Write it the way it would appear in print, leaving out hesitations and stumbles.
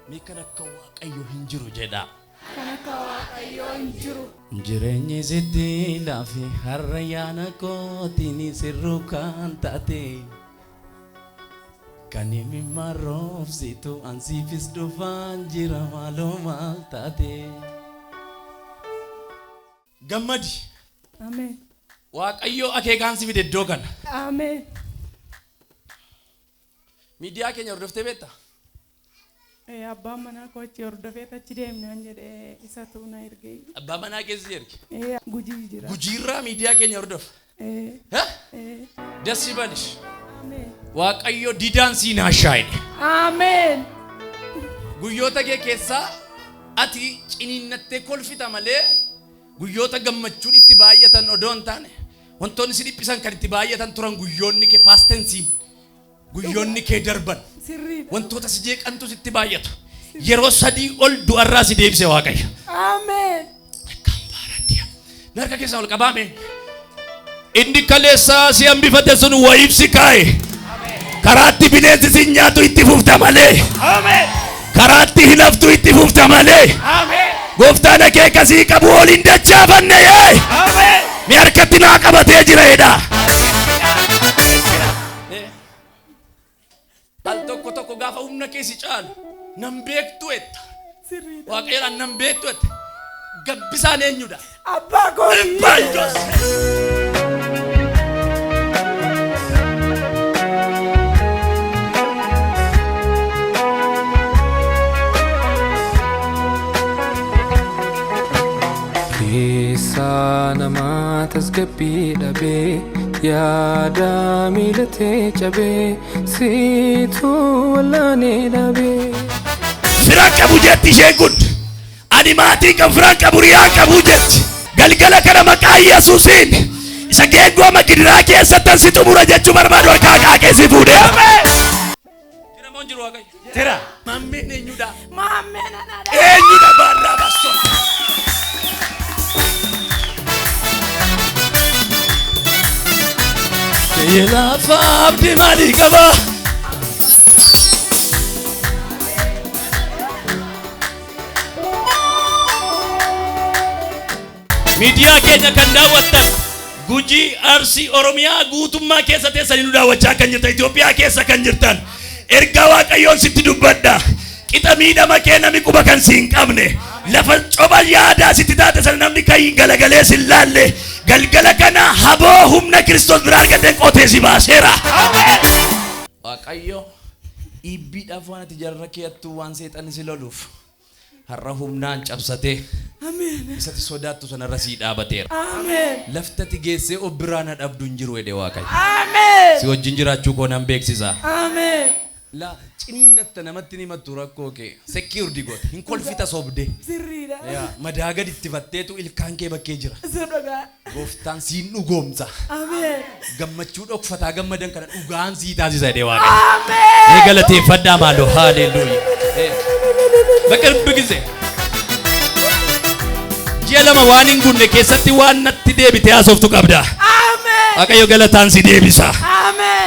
Mikana waaqayyo hin jiru jedha. Kana waaqayyo hin jiru. Jireenyi sitti laafi har'a yaana kootini sirru kan taate. Kan himi marroofsitu ansiifis dhufaan jira maaloo maal taate. Gammadi. Amen. Waaqayyo akeekaan si fide iddoo kana. Amen. Miidiyaa keenya hordoftee beektaa? Abbaan manaa koochi hordofee achi deemnaan jedhee isatu na ergee. Abbaan manaa keessa erge? Gujii jira. Gujiirraa miidiyaa keenya hordofa? Dasi balish. Amen. Waaqayyo didaan siin haashaa'e. Amen. Guyyoota kee keessaa ati ciniinnattee kolfita malee guyyoota gammachuun itti baay'atan odoo hin taane wantoonni si dhiphisan kan itti baay'atan turan guyyoonni kee paastensiin guyyoonni kee darban wantoota si jeeqantu sitti baay'atu yeroo sadii ol du'arraa si deebise Waaqayyo. Amen. Kan baaraadiya narka keessaa ol qabaame inni kaleessaa si hambifate sun wayiibsi kaa'e karaatti bineensi si nyaatu itti fufta malee. Amen. Karaatti hinaftu itti fufta malee. Amen. Gooftaan kee kasii qabu waliin dachaafanne yee. Amen. Mi harkatti naa qabatee jira jedha. Al tokko gaafa humna kee si caalu nan beektu etta. Waaqayyoon nan beektu etta. Gabbisaan eenyudha? Abbaa gooti. Sana matas gapida be yada milate chabe situ walane dabe Franka bujetti sheekun animaati kan franka buriyaa qabu jetti galgala kana maqaa Yesuusiin isa geengoo magidiraa keessatti si xumura jechuu barbaadu harkaa keessi fuudhee. Tira moon jiru Waaqayyo. Tira. Maammeen eenyudha? Maammeen anaadha. Eenyudha baarraa basso. Yelafa abdi mali kaba. Miidiyaa keenya kan daawwattan Gujii Arsii Oromiyaa guutummaa keessa teessanii nu daawwachaa kan jirtan Itoophiyaa keessa kan jirtan ergaa Waaqayyoon sitti dubbadha qixa miidhama kee namni quba kan si hin qabne lafa coba yaadaa sitti taate sana namni kan hin galagalee si hin laalle galgala kana haboo humna Kiristoos biraa argateen qotee si baaseera. Waaqayyo ibbiidhaaf waan ati jarra keeyattu waan seexanni si loluuf har'a humnaan cabsatee isatti sodaattu sanarra sii dhaabateera. Laftati geessee obbiraana dhabdu hin jiru jedhe Waaqayyo. Si wajjin jiraachuu koo nan beeksisa. La ciniinnatta namatti himattu rakkoo kee security goote hin kolfita sobde. Madaa gad itti fatteetu ilkaan kee bakkee jira. Gooftaan siin dhugoomsa. Gammachuu dhokfataa gammadan kana dhugaan sii taasisa jedhe Waaqayyo. Galateeffadhaa maaloo haleluuyaa. Bakka ጊዜ Jelama waan hin gunne keessatti waan natti deebite haasoftu qabda. Waaqayyo galataan si deebisa. Amen.